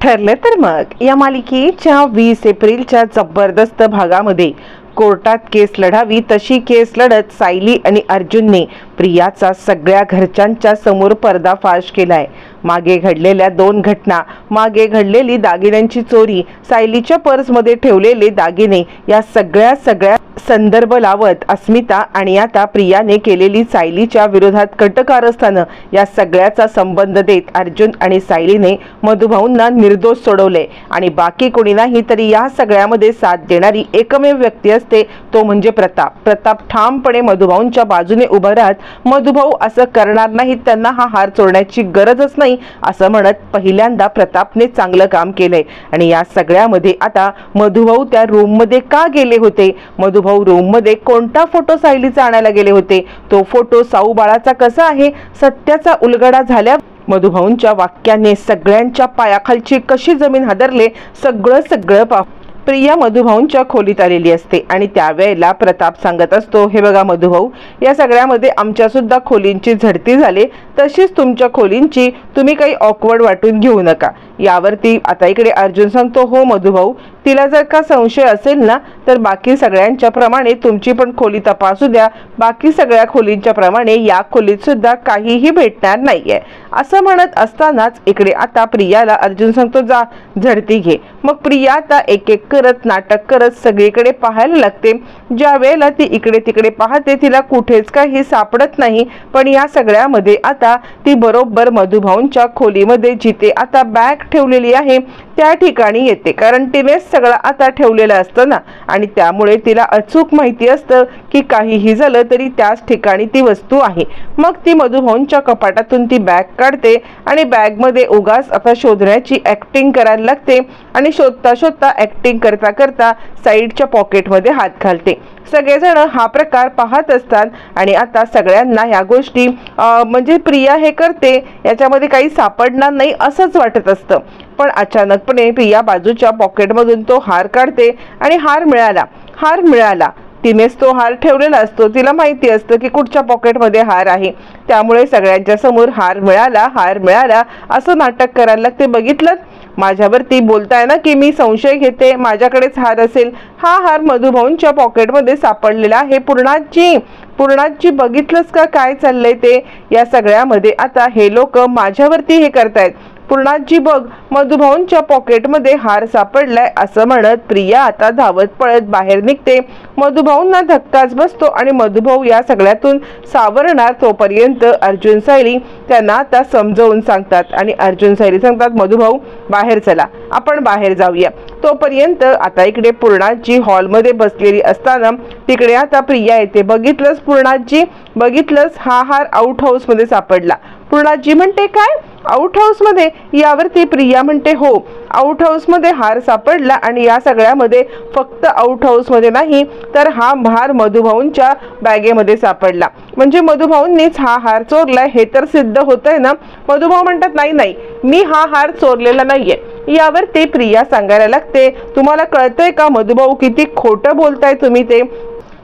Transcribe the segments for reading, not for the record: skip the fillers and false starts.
ठरलं तर मग या मालिकेच्या 20 एप्रिलच्या जबरदस्त भागामध्ये कोर्टात केस लढावी तशी केस लढत सायली आणि अर्जुनने प्रियाचा सगळ्या घरच्यांच्या समोर पर्दाफाश केलाय। मागे घडलेल्या 2 घटना, मागे घडलेली दागिन्यांची चोरी, सायलीच्या पर्समध्ये ठेवलेले दागिने, या सगळ्या संदर्भ लावत अस्मिता आणि आता प्रियाने केलेली सायलीच्या विरोधात कटकारस्थानं, या सगळ्याचा संबंध देत अर्जुन आणि सायलीने मधुभाऊंना निर्दोष सोडवले आणि बाकी कोणी नाही तरी या सगळ्यामध्ये साथ देणारी एकमेव व्यक्ती असते तो म्हणजे प्रताप ठामपणे मधुभाऊंच्या बाजूने उभा राहत मधुभाऊ असं करणार नाहीत, त्यांना हा हार चोरण्याची गरजच नाही असं म्हणत पहिल्यांदा प्रतापने चांगलं काम केलंय। आणि या सगळ्यामध्ये आता मधुभाऊ त्या रूम मध्ये का गेले होते, मधुभाऊ रूम मध्ये कोणता फोटो सायलीचा आणायला गेले होते, तो फोटो साऊ बाळाचा कसा आहे, सत्याचा उलगडा झाल्या मधुभाऊंच्या वाक्याने सगळ्यांच्या पायाखालची कशी जमीन हादरले, सगळं प्रिया मधुभाऊंच्या खोलीत आलेली असते आणि त्यावेळेला प्रताप सांगत असतो, हे बघा मधुभाऊ, या सगळ्यामध्ये आमच्या सुद्धा खोलींची झडती झाली, तशीच तुमच्या खोलींची तुम्ही काही ऑकवर्ड वाटून घेऊ नका। यावरती आता इकडे अर्जुन सांगतो, हो मधुभाऊ, तिला जर का संशय असेल ना तर बाकी सगळ्यांच्या प्रमाणे तुमची पण खोली तपासू द्या, बाकी सगळ्या खोलींच्या प्रमाणे या खोलीत सुद्धा काहीही भेटणार नाहीये असं म्हणत असतानाच इकडे आता प्रियाला अर्जुन सांगतो, जा झडती घे। मग प्रिया आता एक एक करत नाटक करत सगळीकडे पाहायला लागते। ज्या वेळेला ती इकडे तिकडे पाहते तिला कुठेच काही सापडत नाही, पण या सगळ्यामध्ये आता ती बरोबर मधुभाऊंच्या खोलीमध्ये जिथे आता बॅग ठेवलेली आहे त्या ठिकाणी येते, कारण तिने सगळं आता ठेवलेलं असतं ना आणि त्यामुळे तिला अचूक माहिती असतं की काहीही झालं तरी त्याच ठिकाणी ती वस्तू आहे। मग ती मधुभाऊंच्या कपाटातून ती बॅग काढते आणि बॅग मध्ये उगाच आता शोधण्याची ऍक्टिंग करायला लागते आणि शोधता ऍक्टिंग करता साईडच्या पॉकेटमध्ये हात घालते। सगळेजण हा प्रकार पाहत असतात आणि आता सगळ्यांना या गोष्टी म्हणजे प्रिया हे करते याच्यामध्ये काही सापडणार नाही असंच वाटत असतं, पण अचानकपणे प्रिया बाजूच्या पॉकेटमधून तो हार काढते आणि हार मिळाला। तिनेच तो हार ठेवलेला असतो, तिला माहिती असतं की कुठच्या पॉकेटमध्ये हार आहे, त्यामुळे सगळ्यांच्या समोर हार मिळाला असं नाटक करायला लागते। बघितलं, माझ्यावरती बोलताय ना की मी संशय घेते, माझ्याकडेच हार असेल, हा हार मधुभाऊंच्या पॉकेटमध्ये सापडलेला आहे। पूर्णाजी बघितलंस का काय चाललंय ते, या सगळ्यामध्ये आता हे लोक माझ्यावरती हे करतायत, पूर्णाजी बघ मधुभाऊंच्या पॉकेटमध्ये हार सापडलाय असं म्हणत प्रिया आता धावत पळत बाहेर निघते। मधुभाऊंना धक्काच बसतो आणि मधुभाऊ या सगळ्यातून सावरणार तोपर्यंत अर्जुन सायली त्यांना आता समजावून सांगतात आणि अर्जुन सायली सांगतात, मधुभाऊ बाहेर चला, आपण बाहेर जाऊया। तोपर्यंत आता इकडे पूर्णाजी हॉलमध्ये बसलेली असताना तिकडे आता प्रिया येते। बघितलंस पूर्णाजी, हा हार आउट हाऊस मध्ये सापडला। पूर्णाजी म्हणते, काय आउट हाऊस मध्ये? यावरती प्रिया म्हणते, हो आउट हाऊस मध्ये हार सापडला आणि या सगळ्यामध्ये फक्त आउट हाऊस मध्ये नाही तर हा हार मधुभाऊंच्या बॅगेमध्ये सापडला, म्हणजे मधुभाऊंनीच हा हार चोरलाय हे तर सिद्ध होतंय ना। मधुभाऊ म्हणतात, नाही मी हा हार चोरलेला नाहीये। यावरती प्रिया सांगायला लागते, तुम्हाला कळतंय का मधुभाऊ किती खोटं बोलताय तुम्ही ते?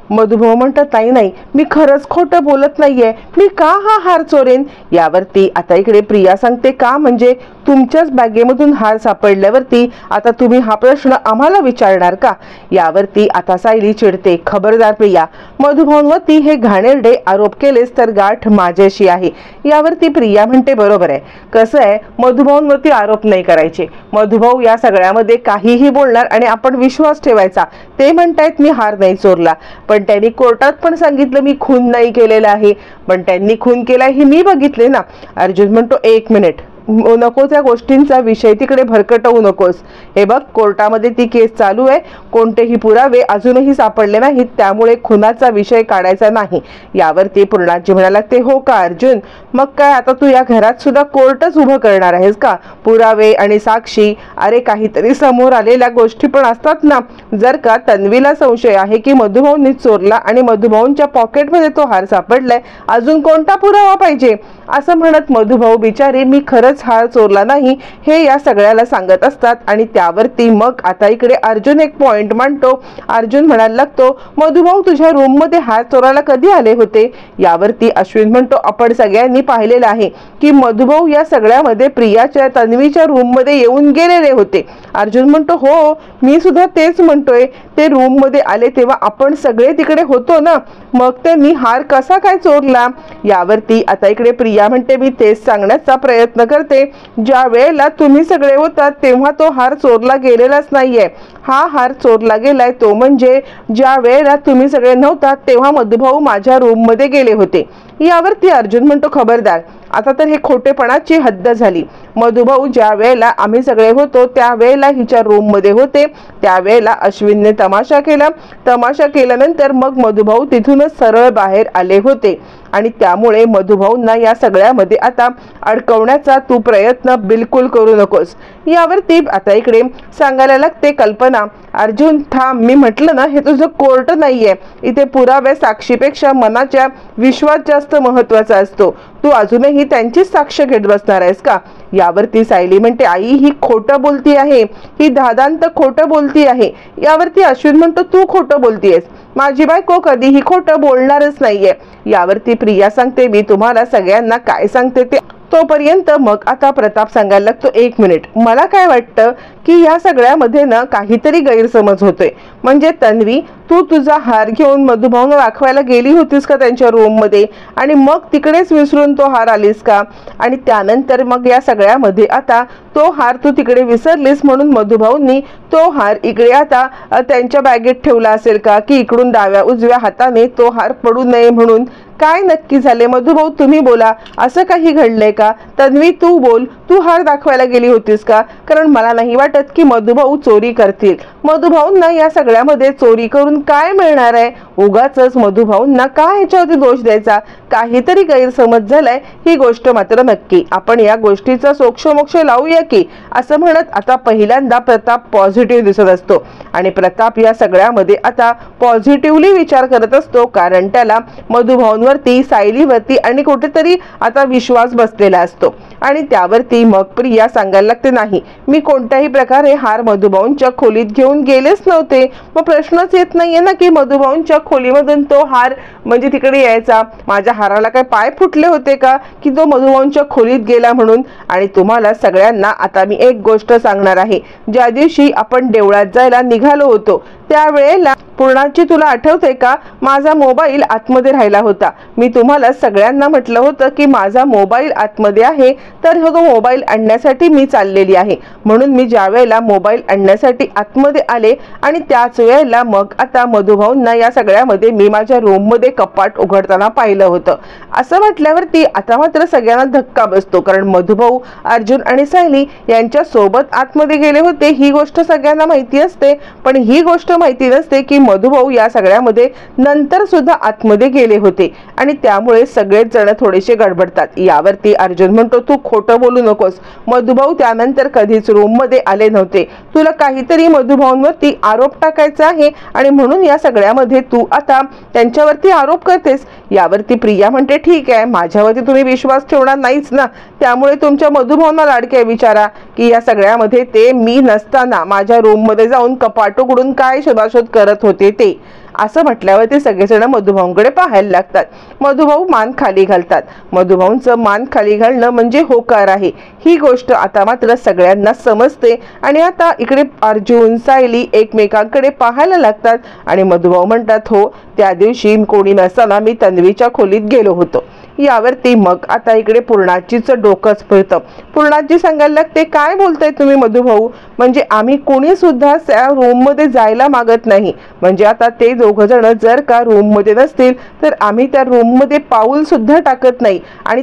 मधुभाऊ म्हणतात, नाही मी खरंच खोटं बोलत नाहीये, मी का हा हार चोरेन? यावरती आता इकडे प्रिया सांगते, का म्हणजे तुमच्याच बॅगेमधून हार सापडल्यावरती आता तुम्ही हा प्रश्न आम्हाला विचारणार का? यावरती आता सायली चिडते, खबरदार प्रिया, मधुभाऊंवरती हे घाणेरडे आरोप केलेस तर गाठ माझ्याशी आहे। यावरती प्रिया म्हणते, बरोबर आहे, कसं आहे मधुभाऊंवरती आरोप नाही करायचे, मधुभाऊ या सगळ्यामध्ये काहीही बोलणार आणि आपण विश्वास ठेवायचा। ते म्हणतायत मी हार नाही चोरला, पण त्यांनी कोर्टात पण सांगितलं मी खून नाही केलेला आहे, पण त्यांनी खून केलाय हे मी बघितले ना। अर्जुन म्हणतो, 1 मिनिट, नको त्या गोष्टींचा विषय तिकडे भरकटवू नकोस, हे बघ कोर्टामध्ये ती केस चालू आहे, कोणतेही पुरावे अजूनही सापडले नाहीत, त्यामुळे खुनाचा विषय काढायचा नाही। यावरती पूर्णाजी म्हणायला लागते, हो का अर्जुन, मग काय आता तू या घरात सुद्धा कोर्टच उभं करणार आहेस का? पुरावे आणि साक्षी, अरे काहीतरी समोर आलेल्या गोष्टी पण असतात ना, जर का तन्वीला संशय आहे की मधुभाऊंनी चोरला आणि मधुभाऊंच्या पॉकेटमध्ये तो हार सापडलाय, अजून कोणता पुरावा पाहिजे? असं म्हणत मधुभाऊ बिचारी, मी खरंच मधुभाऊच हार चोरला नाही हे या सगळ्याला सांगत असतात। आणि त्यावरती मग आता इकडे अर्जुन एक पॉइंट मांडतो। अर्जुन म्हणायला लागतो, मधुभाऊ तुझ्या रूम मध्ये हार चोरायला कधी आले होते? यावरती अश्विन म्हणतो, आपण सगळ्यांनी पाहिलेलं आहे की मधुभाऊ या सगळ्यामध्ये प्रियाच्या तन्वीच्या रूम मध्ये येऊन गेलेले होते। अर्जुन म्हणतो, हो मी सुद्धा तेच म्हणतोय, ते रूम मध्ये आले तेव्हा आपण सगळे तिकडे होतो ना, मग त्यांनी हार कसा काय चोरला? यावरती आता इकडे प्रिया म्हणते, मी तेच सांगण्याचा प्रयत्न करते, ज्या वेळेला तुम्ही सगळे होतात तेव्हा तो हार चोरला गेलेलाच नाहीये। हा हार चोरला गेलाय तो म्हणजे ज्या वेळेला तुम्ही सगळे नव्हतात तेव्हा मधुभाऊ माझ्या रूम मध्ये गेले होते। यावरती अर्जुन म्हणतो, खबरदार, आता तर हे खोटेपणाची हद्द झाली। मधुभाऊ ज्या वेळेला आम्ही सगळे होतो त्या वेळेला हिच्या रूम मध्ये होते, त्यावेळेला अश्विनने तमाशा केला, तमाशा केल्यानंतर मग मधुभाऊ तिथूनच सरळ बाहेर आले होते। आणि त्यामुळे मधुभाऊंना या सगळ्यामध्ये आता अडकवण्याचा तू प्रयत्न बिलकुल करू नकोस। यावरती आता इकडे सांगायला लागते कल्पना, अर्जुन थांब, मी म्हटलं ना हे तुझं कोर्ट नाहीये, इथे पुराव्या साक्षीपेक्षा मनाच्या विश्वास जास्त महत्वाचा असतो, तू अजूनही त्यांचीच साक्ष घेत बसणार आहेस का? यावरती सायली म्हणते, आई ही खोटं बोलती आहे, ही धादांत खोटं बोलती आहे। यावरती अश्विन म्हणतो, तू खोटं बोलतीयस, माझी बायको कधीही खोटं बोलणारच नाहीये। यावरती प्रिया सांगते, मी तुम्हाला सगळ्यांना काय सांगते ते तोपर्यंत मग आता प्रताप सांगायला लागतो, एक मिनिट, मला काय वाटतं की या सगळ्यामध्ये ना काहीतरी गैरसमज होतोय। म्हणजे तन्वी, तू तुझा हार घेऊन मधुभाऊंना दाखवायला गेली होतीस का त्यांच्या रूम मध्ये, आणि मग तिकडेच विसरून तो हार आलीस का? आणि त्यानंतर मग या सगळ्यामध्ये आता तो हार तू तिकडे विसरलीस म्हणून मधुभाऊंनी तो हार इकडे आता त्यांच्या बॅगेत ठेवला असेल का, की इकडून डाव्या उजव्या हाताने तो हार पडू नये म्हणून? काय नक्की झाले मधुभाऊ, तुम्ही बोला, असं काही घडलंय का? तन्वी तू बोल, तू हार दाखवायला गेली होतीस का? कारण मला नाही वाटत की मधुभाऊ चोरी करतील। मधुभाऊंना या सगळ्यामध्ये चोरी करून काय मिळणार आहे? उगाचच मधुभाऊंना का ह्याच्यावरती दोष द्यायचा? काहीतरी गैरसमज झालाय, ही गोष्ट मात्र नक्की, आपण या गोष्टीचा सोक्षमोक्ष लावूया की, असं म्हणत आता पहिल्यांदा प्रताप पॉझिटिव्ह दिसत असतो। आणि प्रताप या सगळ्यामध्ये आता पॉझिटिव्हली विचार करत असतो, कारण त्याला मधुभाऊंवरती, सायलीवरती आणि कुठेतरी आता विश्वास बसलेला असतो। आणि त्यावरती मग प्रिया सांगायला लागते, नाही, मी कोणत्याही प्रकारे हार मधुभाऊंच्या खोलीत घेऊन गेलेच नव्हते। मग प्रश्नच येत नाहीये ना की मधुभाऊंच्या खोलीमधून तो हार म्हणजे तिकडे यायचा, माझ्या हाराला काय पाय फुटले होते का की तो मधुभाऊंच्या खोलीत गेला म्हणून? आणि तुम्हाला सगळ्यांना आता मी एक गोष्ट सांगणार आहे, ज्या दिवशी आपण देवळात जायला निघालो होतो त्यावेळेला पूर्णाची तुला आठवते का, माझा मोबाईल आतमध्ये राहिला होता। मी तुम्हाला सगळ्यांना म्हटलं होतं की माझा मोबाईल आतमध्ये आहे, तर तो मोबाईल आणण्यासाठी मी चाललेली आहे। म्हणून मी ज्या वेळेला मोबाईल आणण्यासाठी आतमध्ये आले आणि त्याच वेळेला मग आता मधुभाऊंना या सगळ्यामध्ये मी माझ्या रूम मध्ये कपाट उघडताना पाहिलं होतं। असं म्हटल्यावरती आता मात्र सगळ्यांना धक्का बसतो, कारण मधुभाऊ अर्जुन आणि सायली यांच्या सोबत आतमध्ये गेले होते ही गोष्ट सगळ्यांना माहिती असते, पण ही गोष्ट माहिती नसते की मधुभाऊ या सगळ्यामध्ये नंतर सुद्धा आतमध्ये गेले होते। आणि त्यामुळे सगळेच जण थोडेसे गडबडतात। यावरती अर्जुन म्हणतो, तू खोटं बोलू नकोस, मधुभाऊ त्यानंतर कधीच रूम मध्ये आले नव्हते, तुला काहीतरी मधुभाऊंवरती आरोप टाकायचा आहे आणि म्हणून या सगळ्यामध्ये तू आता त्यांच्यावरती आरोप करतेस। यावरती प्रिया म्हणते, ठीक आहे, माझ्यावरती तुम्ही विश्वास ठेवणार नाहीच ना, त्यामुळे तुमच्या मधुभाऊंना लाडके विचारा की या सगळ्यामध्ये ते मी नसताना माझ्या रूम मध्ये जाऊन कपाट उघडून काय शोधाशोध करत होते ते। असं म्हटल्यावर ते सगळेजण मधुभाऊंकडे पाहायला लागतात। मधुभाऊ मान खाली घालतात। मधुभाऊंचं मान खाली घालणं म्हणजे होकार आहे, ही गोष्ट आता मात्र सगळ्यांना समजते। आणि आता इकडे अर्जुन, सायली एकमेकांकडे पाहायला लागतात आणि मधुभाऊ म्हणतात, हो त्या दिवशी कोणी नसताना मी तन्वीच्या खोलीत गेलो होतो। यावरती मग आता इकडे पूर्णाजीच डोकंच फिरतं। पूर्णाजी सांगायला लागते, काय बोलताय तुम्ही मधुभाऊ, म्हणजे आम्ही कोणी सुद्धा त्या रूम मध्ये जायला मागत नाही, म्हणजे आता ते दोघं जण जर का रूम मध्ये नसतील तर आम्ही त्या रूम मध्ये पाऊल सुद्धा टाकत नाही, आणि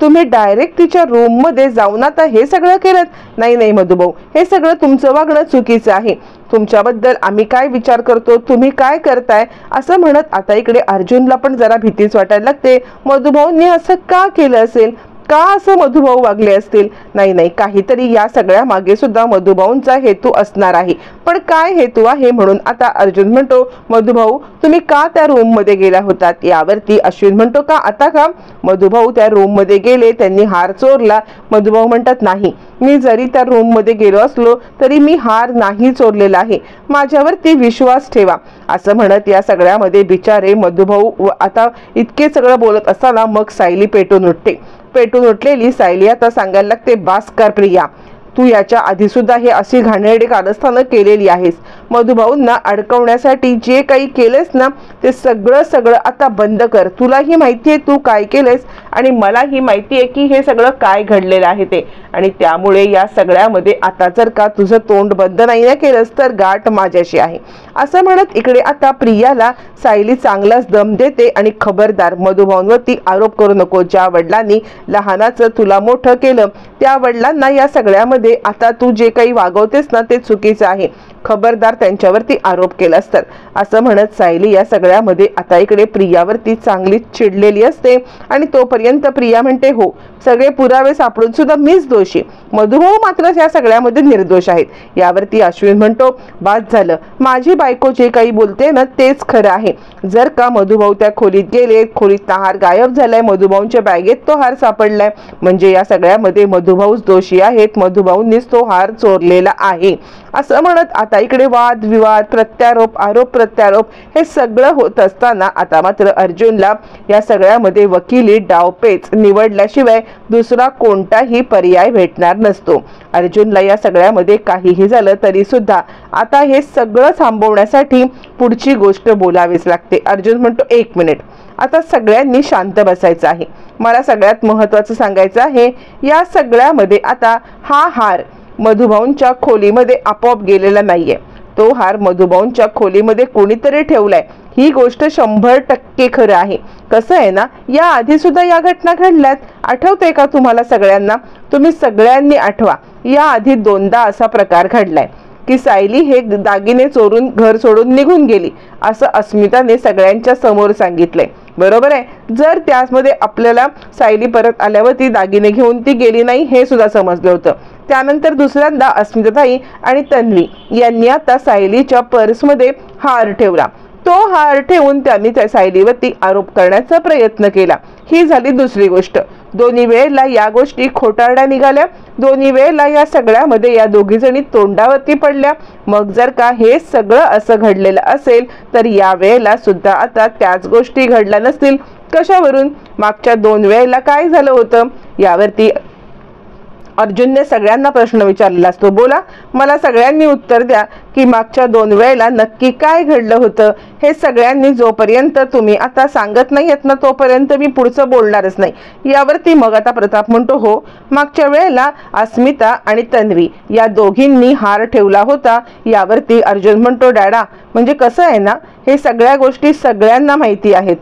तुम्ही डायरेक्ट तिच्या रूम मध्ये जाऊन आता हे सगळं केलं? नाही नाही मधुभाऊ, हे सगळं तुमचं वागणं चुकीचं आहे, तुमच्याबद्दल आम्ही काय विचार करतो, तुम्ही काय करताय, असं म्हणत आता इकडे अर्जुनला पण जरा भीतीच वाटायला लागते। मधुभाऊंनी असं का केलं असेल? का असं मधुभाऊ वागले असतील? नाही, काहीतरी या सगळ्या मागे सुद्धा मधुभाऊंचा हेतू असणार आहे. पण काय हेतू आहे म्हणून आता अर्जुन म्हणतो, मधुभाऊ तुम्ही का त्या रूम मध्ये गेला होतात? यावरती अश्विन म्हणतो, का आता का? मधुभाऊ त्या रूम मध्ये गेले, त्यांनी हार चोरला. मधुभाऊ म्हणतात, नाही, मी जरी त्या रूम मध्ये गेलो असलो तरी मी हार नाही चोरलेला आहे, माझ्यावरती विश्वास ठेवा. असं म्हणत या सगळ्यामध्ये बिचारे मधुभाऊ आता इतके सगळं बोलत असताना मग सायली पेटून उठलेली सायली आता सांगायला लागते, बास कर प्रिया, तू याच्या आधी सुद्धा हे अशी घाणेरडी कारस्थानं केलेली आहेस. मधुभाऊंना अडकवण्यासाठी जे काही केलेस ना ते सगळं आता बंद कर. तुलाही माहिती आहे तू काय केलेस आणि मलाही माहिती आहे की हे सगळं काय घडलेलं आहे ते. आणि त्यामुळे या सगळ्यामध्ये आता जर का तुझं तोंड बंद नाही ना केलंस तर गाठ माझ्याशी आहे. असं म्हणत इकडे आता प्रियाला सायली चांगलाच दम देते आणि खबरदार मधुभाऊंवरती आरोप करू नको. ज्या वडिलांनी लहानाचं तुला मोठं केलं त्या वडिलांना या सगळ्यामध्ये आता तू जे काही वागवतेस ना ते चुकीचं आहे, खबरदार त्यांच्यावरती आरोप केलास तर. असं म्हणत सायली या सगळ्यामध्ये आता इकडे प्रियावरती चांगली चिडलेली असते आणि तोपर्यंत प्रिया म्हणते, हो सगळे पुरावे सापडून सुद्धा मीच दोषी, मधुभाऊ मात्र या सगळ्यामध्ये निर्दोष आहेत. यावरती अश्विन म्हणतो, बास झालं, माझी बायको जे काही बोलते ना तेच खरं आहे. जर का मधुभाऊ त्या खोलीत गेले, खोलीत हार गायब झालाय, मधुभाऊंच्या बॅगेत तो हार सापडलाय, म्हणजे या सगळ्यामध्ये मधुभाऊच दोषी आहेत, मधुभाऊंनीच तो हार चोरलेला आहे. असं म्हणत आता इकडे वाद विवाद, प्रत्यारोप, आरोप प्रत्यारोप हे सगळं होत असताना आता मात्र अर्जुनला या सगळ्यामध्ये वकिली डावपेच निवडल्याशिवाय दुसरा कोणताही पर्याय भेटणार नसतो. अर्जुनला या सगळ्यामध्ये काहीही झालं तरी सुद्धा आता हे सगळं थांबवण्यासाठी पुढची गोष्ट बोलावीच लागते. अर्जुन म्हणतो, एक मिनिट, आता सगळ्यांनी शांत बसायचं आहे. मला सगळ्यात महत्त्वाचं सांगायचं आहे, या सगळ्यामध्ये आता हा हार मधुभाऊंच्या खोलीमध्ये आपोआप गेलेला नाहीये, तो हार मधुभाऊंच्या खोलीमध्ये कोणीतरी ठेवलाय. ही गोष्ट 100% खरं आहे. कसं आहे ना, या आधी सुद्धा या घटना घडल्यात, आठवतंय का तुम्हाला सगळ्यांना? तुम्ही सगळ्यांनी आठवा, या आधी 2दा असा प्रकार घडलाय की सायली हे दागिने चोरून घर सोडून निघून गेली असं अस्मिताने सगळ्यांच्या समोर सांगितलंय, बरोबर आहे. जर त्यामध्ये आपल्याला सायली परत आल्यावर ती दागिने घेऊन ती गेली नाही हे सुद्धा समजलं होतं. त्यानंतर दुसऱ्यांदा अस्मिताताई आणि तन्वी यांनी आता सायलीच्या पर्समध्ये हार ठेवला. तो हार ठेवून त्यांनी त्या सायलीवरती आरोप करण्याचा प्रयत्न केला. ही झाली दुसरी गोष्ट. दोन्ही वेळेला या गोष्टी खोटारड्या निघाल्या, दोन्ही वेळेला या सगळ्यामध्ये या दोघी जणी तोंडावरती पडल्या. मग जर का हे सगळं असं घडलेलं असेल तर या वेळेला सुद्धा आता त्याच गोष्टी घडल्या नसतील. कशावरून? मागच्या 2 वेळेला काय झालं होतं यावरती अर्जुनने सगळ्यांना प्रश्न विचारलेला असतो. बोला, मला सगळ्यांनी उत्तर द्या की मागच्या 2 वेळेला नक्की काय घडलं होतं. हे सगळ्यांनी जोपर्यंत तुम्ही आता सांगत नाही आहेत ना तोपर्यंत मी पुढचं बोलणारच नाही. यावरती मग आता प्रताप म्हणतो, हो मागच्या वेळेला अस्मिता आणि तन्वी या दोघींनी हार ठेवला होता. यावरती अर्जुन म्हणतो, डॅडा म्हणजे कसं आहे ना, हे सगळ्या गोष्टी सगळ्यांना माहिती आहेत,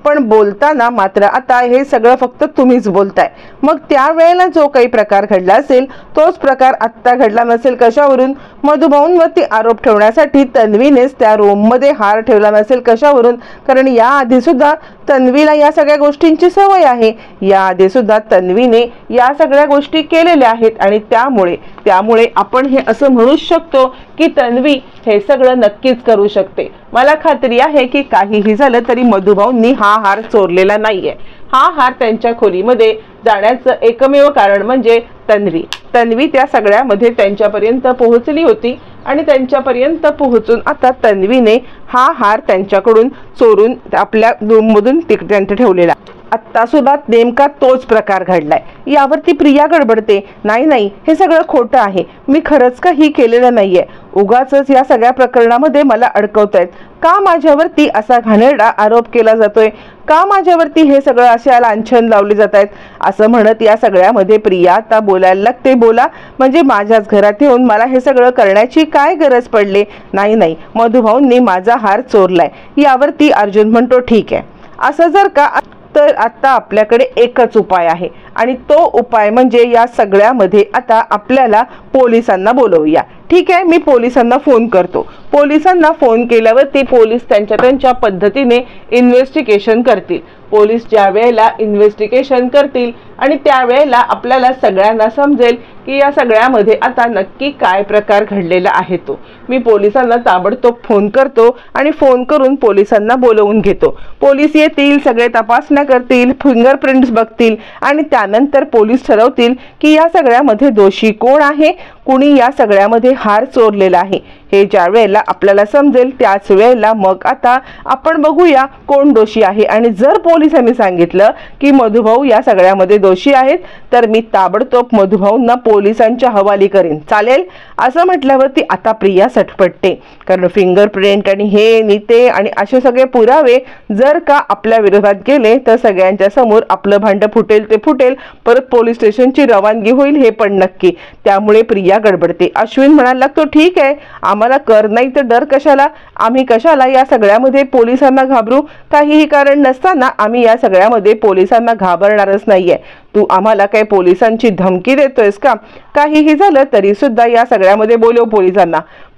पण बोलताना मात्र आता हे सगळं फक्त तुम्हीच बोलताय. मग त्यावेळेला जो काही प्रकार घडला असेल तोच प्रकार आत्ता घडला नसेल. कशावरून? मधुभाऊंवरती आरोप ठेवण्यासाठी तन्वीनेच त्या रूममध्ये हार ठेवला नसेल. कशावरून? कारण या आधी सुद्धा तन्वीला या सगळ्या गोष्टींची सवय आहे, या आधी सुद्धा तन्वीने या सगळ्या गोष्टी केलेल्या आहेत आणि त्यामुळे आपण हे असं म्हणू शकतो की तन्वी हे सगळं नक्कीच करू शकते. मला खात्री आहे की काहीही झालं तरी मधुभाऊंनी हा हार चोरलेला नाहीये. हा हार त्यांच्या खोलीमध्ये जाण्याचं एकमेव कारण म्हणजे तन्वी त्या सगळ्यामध्ये त्यांच्यापर्यंत पोहोचली होती आणि त्यांच्यापर्यंत पोहोचून आता तन्वीने हा हार त्यांच्याकडून चोरून आपल्या रूममधून त्यांनी ठेवलेला. आत्ता सुद्धा नेमका तोच प्रकार घडलाय. यावरती प्रिया गडबडते, नाही हे सगळं खोटं आहे, मी खरंच काही केलेलं नाहीये, उगाचच या सगळ्या प्रकरणामध्ये मला अडकवतायत. का माझ्यावरती असा घाणेरडा आरोप केला जातोय? का माझ्यावरती हे सगळं असे लांछन लावले जात आहेत? असं म्हणत या सगळ्यामध्ये प्रिया आता बोलायला लागते. बोला, म्हणजे माझ्याच घरात येऊन मला हे सगळं करण्याची काय गरज पडली? नाही, मधुभाऊंनी माझा हार चोरलाय. यावरती अर्जुन म्हणतो, ठीक आहे, असं जर का तर आता आपल्याकडे एकच उपाय आहे आणि तो उपाय म्हणजे या सगळ्यामध्ये आता आपल्याला पोलिसांना बोलवूया. ठीक आहे, मी पोलिसांना फोन करतो. पोलिसांना फोन केल्यावरती पोलीस त्यांच्या पद्धतीने इन्व्हेस्टिगेशन करतील. पोलीस ज्या वेळेला इन्व्हेस्टिगेशन करतील आणि त्यावेळेला आपल्याला सगळ्यांना समजेल की या सगळ्यामध्ये आता नक्की काय प्रकार घडलेला आहे तो। मी पोलिसांना ताबडतोब फोन करतो आणि फोन करून पोलिसांना बोलवून घेतो। पोलीस येतील, सगळे तपासण्या करतील, फिंगरप्रिंट्स बघतील आणि त्यानंतर पोलीस ठरवतील की या सगळ्यामध्ये दोषी कोण आहे, कुणी या सगळ्यामध्ये हार चोरलेला आहे। हे ज्या वेळेला आपल्याला समजेल त्याच वेळेला मग आता आपण बघूया कोण दोषी आहे। आणि जर पोलिसांनी सांगितलं की मधुभाऊ या सगळ्यामध्ये दोषी आहेत तर मी ताबडतोब मधुभाऊंना पोलिसांच्या हवाली करेन, चालेल? असं म्हटल्यावरती आता प्रिया सटपटते, कारण फिंगरप्रिंट आणि हे नीते आणि असे सगळे पुरावे जर का आपल्या विरोधात गेले तर सगळ्यांच्या समोर आपलं भांडं फुटेल ते फुटेल, परत पोलीस स्टेशनची रवानगी होईल हे पण नक्की। त्यामुळे प्रिया गडबडते। अश्विन म्हणायला लागतो, ठीक आहे, आम्हाला कर नाही तर डर कशाला, आम्ही कशाला या सगळ्यामध्ये पोलिसांना घाबरू, काहीही कारण नसताना आम्ही या सगळ्यामध्ये पोलिसांना घाबरणारच नाहीये। तू आम्हाला काय पोलिसांची धमकी देतोयस का? काहीही झालं तरी सुद्धा या सगळ्यामध्ये बोलव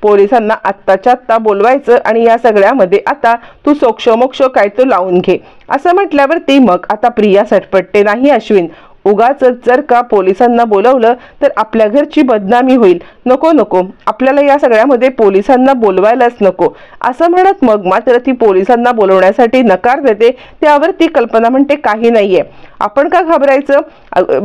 पोलिसांना आत्ताच्या आत्ता बोलवायचं आणि या सगळ्यामध्ये आता तू सोक्षमोक्ष काय तो लावून घे। असं म्हटल्यावरती मग आता प्रिया सटपटते, नाही अश्विन, उगाच जर का पोलिसांना बोलवलं तर आपल्या घरची बदनामी होईल, नको नको, आपल्याला या सगळ्यामध्ये पोलिसांना बोलवायलाच नको। असं म्हणत मग मात्र ती पोलिसांना बोलवण्यासाठी नकार देते। त्यावर ती कल्पना म्हणते, काही नाहीये, आपण का घाबरायचं,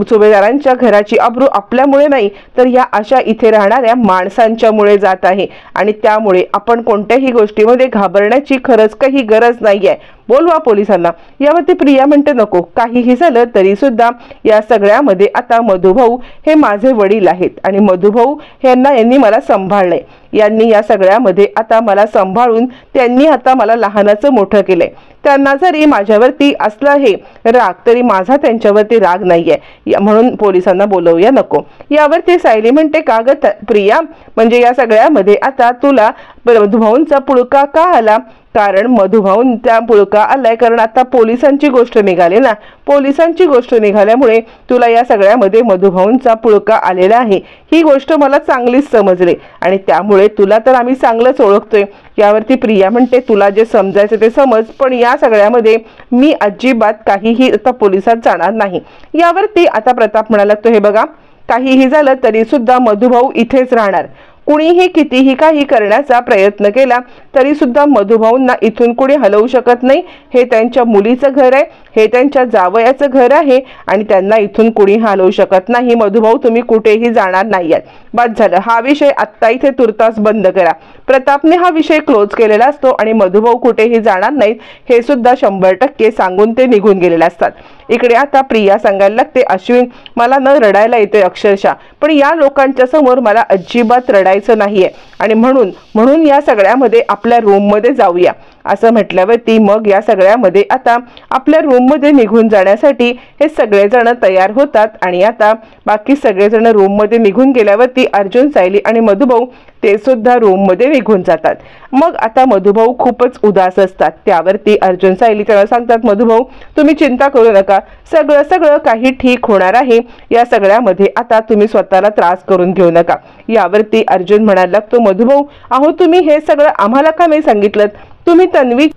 सुभेदारांच्या घराची अब्रू आपल्यामुळे नाही तर या अशा इथे राहणाऱ्या माणसांच्यामुळे जात आहे आणि त्यामुळे आपण कोणत्याही गोष्टीमध्ये घाबरण्याची खरंच काही गरज नाहीये, बोलवा पोलिसांना। यावरती प्रिया म्हणते, नको, काहीही झालं तरी सुद्धा या सगळ्यामध्ये आता मधुभाऊ हे माझे वडील आहेत आणि मधुभाऊ यांनी मला सांभाळलंय, यांनी या सगळ्यामध्ये आता मला सांभाळून त्यांनी आता मला लहानाचं मोठं केलंय। त्यांना जरी माझ्यावरती असला हे राग तरी माझा त्यांच्यावरती राग नाहीये, म्हणून पोलिसांना बोलवूया नको। यावरती सायली म्हणते, का ग प्रिया, म्हणजे या सगळ्यामध्ये आता तुला मधुभाऊंचा पुळका का आला? कारण मधुभाऊंचा पुळका आलाय कारण आता पोलिसांची गोष्ट निघाली ना, पोलिसांची गोष्ट निघाल्यामुळे तुला या सगळ्यामध्ये मधुभाऊंचा पुळका आलेला आहे, ही गोष्ट मला चांगलीच समजली आणि त्यामुळे तुला तर आम्ही चांगलंच ओळखतोय। यावरती प्रिया म्हणते, तुला जे समजायचं ते समज, पण या सगळ्यामध्ये मी अजिबात काहीही आता पोलिसात जाणार नाही। यावरती आता प्रताप म्हणाला लागतो, हे बघा, काहीही झालं तरी सुद्धा मधुभाऊ इथेच राहणार, कुणीही कितीही काही करण्याचा प्रयत्न केला तरी सुद्धा मधुभाऊंना इथून कुणी हलवू शकत नाही। हे त्यांच्या मुलीचं घर आहे, हे त्यांच्या जावयाचं घर आहे आणि त्यांना इथून कुणी हलवू शकत नाही। मधुभाऊ तुम्ही कुठेही जाणार नाहीयेत, बस झालं, हा विषय आत्ता इथे तुर्तास बंद करा। प्रतापने हा विषय क्लोज केलेला असतो आणि मधुभाऊ कुठेही जाणार नाहीत हे सुद्धा 100% सांगून ते निघून गेलेले असतात। इकडे आता प्रिया सांगायला लागते, अश्विन, मला न रडायला येते अक्षरशः, पण या लोकांच्या समोर मला अजिबात रडायचं नाहीये आणि म्हणून या सगळ्यामध्ये आपल्या रूममध्ये जाऊया। असं म्हटल्यावरती मग या सगळ्यामध्ये आता आपल्या रूममध्ये निघून जाण्यासाठी हे सगळेजण तयार होतात आणि आता बाकी सगळेजण रूममध्ये निघून गेल्यावरती अर्जुन, सायली आणि मधुभाऊ ते सुद्धा रूममध्ये निघून जातात। मग आता मधुभाऊ खूपच उदास असतात। त्यावरती अर्जुन, सायली त्यांना सांगतात, मधुभाऊ तुम्ही चिंता करू नका, सगळं काही ठीक होणार आहे, या सगळ्यामध्ये आता तुम्ही स्वतःला त्रास करून घेऊ नका। यावरती अर्जुन म्हणायला लागतो, मधुभाऊ, अहो तुम्ही हे सगळं आम्हाला का नाही सांगितलं, तुम्ही तन्वी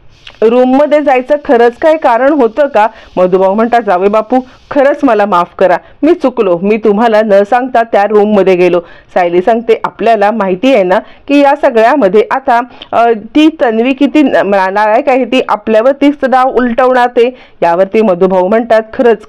रूम मध्ये जायचं खरंच काय कारण होतं का? मधुभाऊ म्हणतात, जावे बापू, खरंच मला माफ करा, मी चुकलो, मी तुम्हाला न सांगता त्या रूम मध्ये गेलो। सायली सांगते, आपल्याला माहिती आहे ना की या सगळ्यामध्ये आता ती तन्वी किती नालायक आहे, ती आपल्यावरती डाव उलटवणार ते। यावरती मधुभाऊ म्हणतात,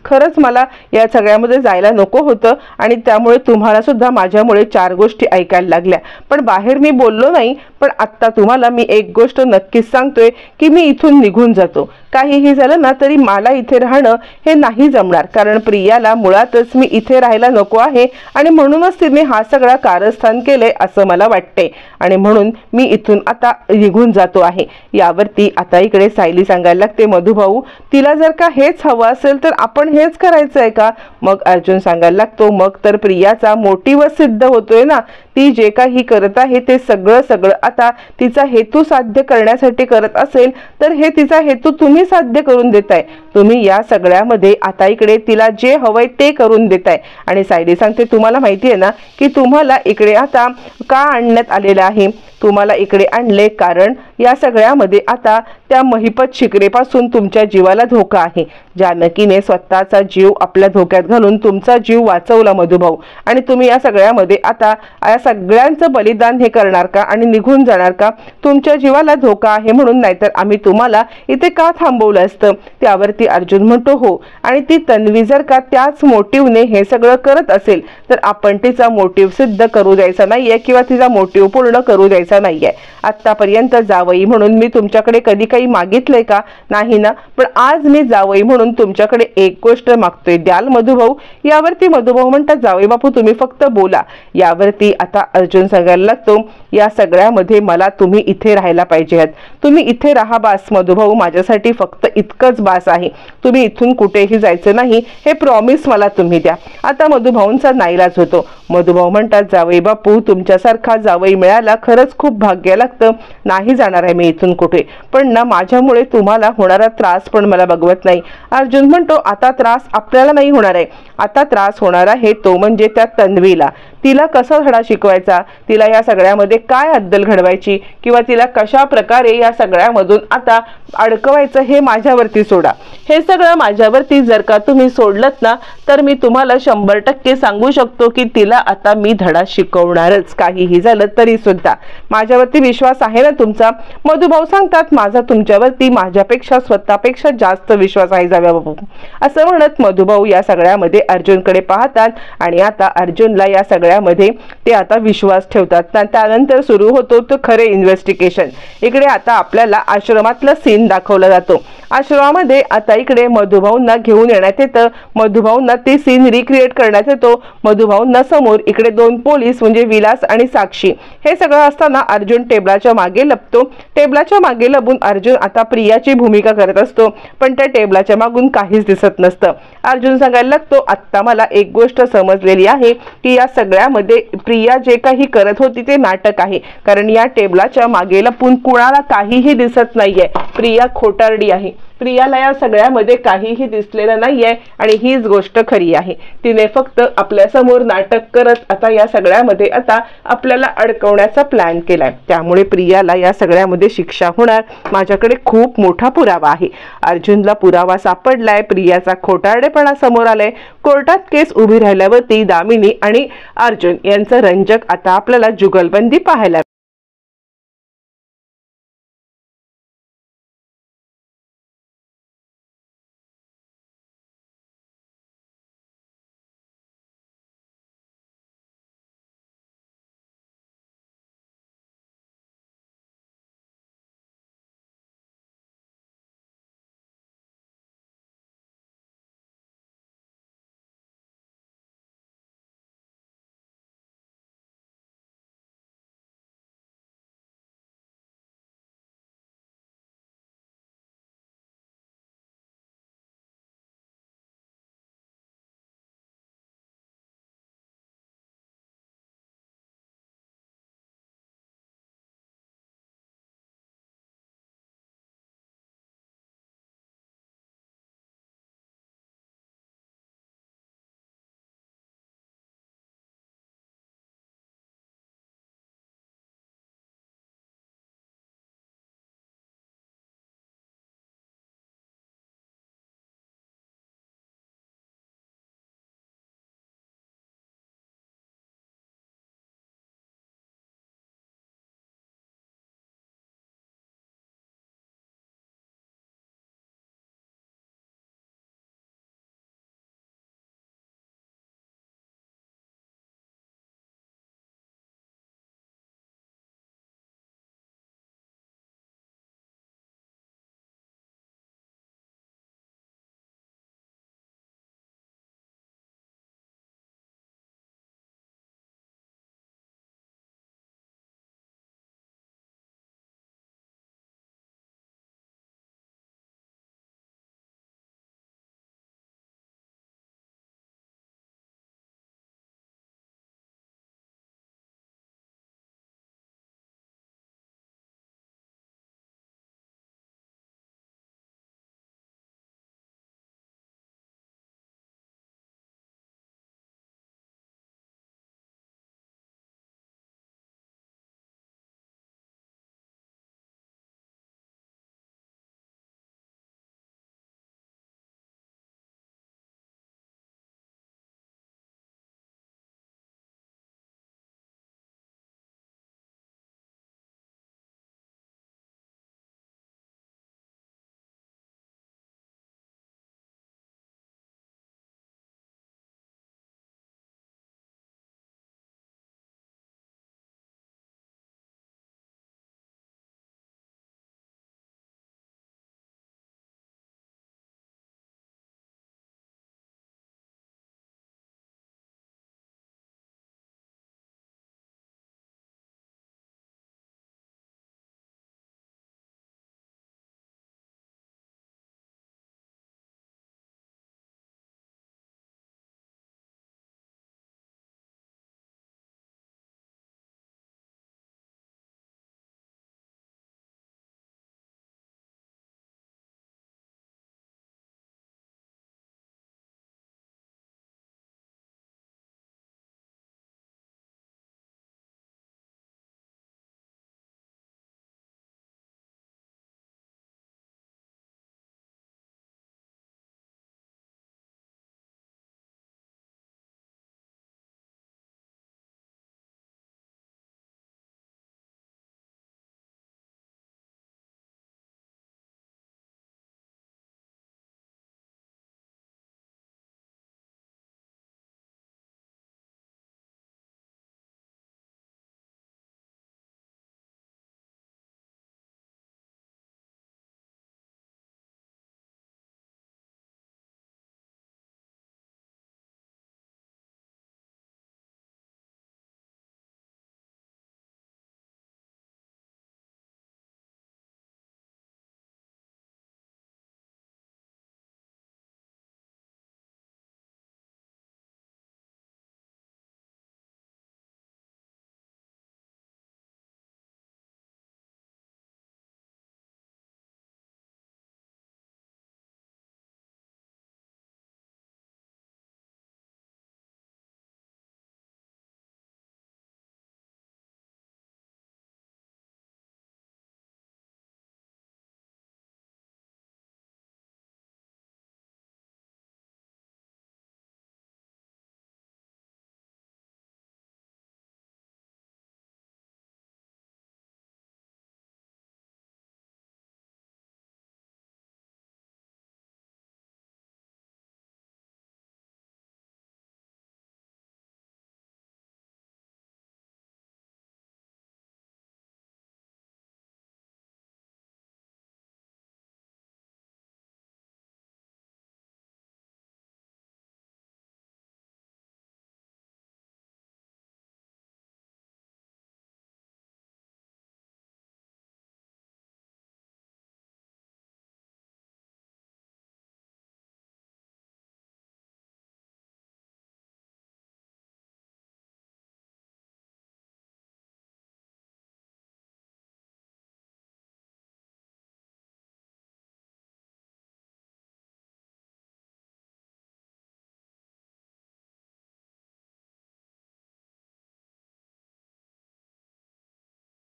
खरंच मला या सगळ्यामध्ये जायला नको होतं आणि त्यामुळे तुम्हाला सुद्धा माझ्यामुळे 4 गोष्टी ऐकायला लागल्या, पण बाहेर मी बोललो नाही, पण आत्ता तुम्हाला मी एक गोष्ट नक्कीच सांगतोय की मी इथून निघून जातो। काहीही झालं ना तरी मला इथे राहणं हे नाही जमणार, कारण प्रियाला मुळातच मी इथे राहायला नको आहे आणि म्हणूनच तिने हा सगळा कारस्थान केले असं मला वाटते आणि म्हणून मी इथून आता निघून जातो आहे। यावरती आता इकडे सायली सांगायला लागते, मधुभाऊ, तिला जर का हेच हवं असेल तर आपण हेच करायचं आहे का? मग अर्जुन सांगायला लागतो, मग तर प्रियाचा मोटिव्ह सिद्ध होतोय ना, ती जे काही करत आहे ते सगळं आता तिचा हेतू साध्य करण्यासाठी करत असेल तर हे तिचा हेतू तुम्ही साध्य करून देताय, तुम्ही या सगळ्यामध्ये आता इकडे तिला जे हवंय ते करून देताय। आणि सायली सांगते, तुम्हाला माहिती आहे ना की तुम्हाला इकडे आता का आणण्यात आलेलं आहे, तुम्हाला इकडे आणले कारण या सगळ्यामध्ये आता त्या महिपत शिकरेपासून तुमच्या जीवाला धोका आहे. जानकीने स्वतःचा जीव आपल्या धोक्यात घालून तुमचा जीव वाचवला मधुभाऊ, आणि तुम्ही या सगळ्यामध्ये आता या सगळ्यांचं बलिदान हे करणार का आणि निघून जाणार का? तुमच्या जीवाला धोका आहे म्हणून, नाहीतर आम्ही तुम्हाला इथे का थांबवलं असतं? त्यावरती अर्जुन म्हणतो हो, आणि ती तन्वी जर का त्याच मोटिव्हने हे सगळं करत असेल तर आपण तिचा मोटिव्ह सिद्ध करू द्यायचा नाहीये किंवा तिचा मोटिव्ह पूर्ण करू द्यायचा नाहीये. आतापर्यंत जावई म्हणून मी तुमच्याकडे कधी काही मागितलंय का? नाही ना. पण आज मी जावई म्हणून तुमच्याकडे एक गोष्ट मागतोय, द्याल मधुभाऊ? यावरती मधुभाऊ म्हणतात जावई बापू तुम्ही फक्त बोला. यावरती आता अर्जुन सांगायला लागतो, या सगळ्यामध्ये मला तुम्ही इथे राहायला पाहिजे. तुम्ही इथे राहा बास मधुभाऊ, माझ्यासाठी फक्त इतकंच बास आहे. तुम्ही इथून कुठेही जायचं नाही हे प्रॉमिस मला तुम्ही द्या. आता मधुभाऊंचा नाईलाज होतो. मधुभाऊ म्हणतात जावई बापू तुमच्यासारखा जावई मिळायला खरंच खूप भाग्य लागतं. नाही जाणार आहे मी इथून कुठे, पण ना माझ्यामुळे तुम्हाला होणारा त्रास पण मला बघवत नाही. अर्जुन म्हणतो आता त्रास आपल्याला नाही होणार आहे, आता त्रास होणार आहे तो म्हणजे त्या तन्वीला. तिला कसा धडा शिकवायचा, तिला या सगळ्यामध्ये काय अद्दल घडवायची किंवा तिला कशा प्रकारे या सगळ्यामधून आता अडकवायचं हे माझ्यावरती सोडा. हे सगळं माझ्यावरती जर का तुम्ही सोडलत ना तर मी तुम्हाला 100% सांगू शकतो की तिला आता मी धडा शिकवणारच, काहीही झालं तरी सुद्धा. माझ्यावरती विश्वास आहे ना तुमचा? मधुभाऊ सांगतात माझा तुमच्यावरती माझ्यापेक्षा स्वतःपेक्षा जास्त विश्वास आहे जावई बापू. असं म्हणत मधुभाऊ या सगळ्यामध्ये अर्जुनकडे पाहतात आणि आता अर्जुनला या सगळ्यामध्ये ते आता विश्वास ठेवतात. त्यानंतर सुरू होतो तो खरे इन्व्हेस्टिगेशन. इकडे आता आपल्याला आश्रमातला सीन दाखवला जातो. आश्रमामध्ये आता इकडे मधुभाऊंना घेऊन येण्यात येतं, मधुभाऊंना ते सीन रिक्रिएट करण्यात येतो. मधुभाऊंना समोर इकडे 2 पोलीस म्हणजे विलास आणि साक्षी, हे सगळं असताना अर्जुन टेबलाच्या मागे लपतो. टेबलाच्या मागे लपून अर्जुन आता प्रियाची भूमिका करत असतो, पण त्या टेबलाच्या मागून काहीच दिसत नसतं. अर्जुन सांगायला लागतो आत्ता मला एक गोष्ट समजलेली आहे की या सगळ्यामध्ये प्रिया जे काही करत होती ते नाटक आहे, कारण या टेबलाच्या मागे लपून कुणाला काहीही दिसत नाहीये. प्रिया खोटारडी आहे, प्रियाला या सगळ्यामध्ये काहीही दिसलेलं नाहीये आणि हीच गोष्ट खरी आहे. तिने फक्त आपल्या समोर नाटक करत आता या सगळ्यामध्ये आता आपल्याला अडकवण्याचा प्लॅन केलाय. त्यामुळे प्रियाला या सगळ्यामध्ये शिक्षा होणार. माझ्याकडे खूप मोठा पुरावा आहे. अर्जुनला पुरावा सापडलाय, प्रियाचा खोटारडेपणा समोर आलाय. कोर्टात केस उभी राहिल्यावरती दामिनी आणि अर्जुन यांचं रंजक आता आपल्याला जुगलबंदी पाहायला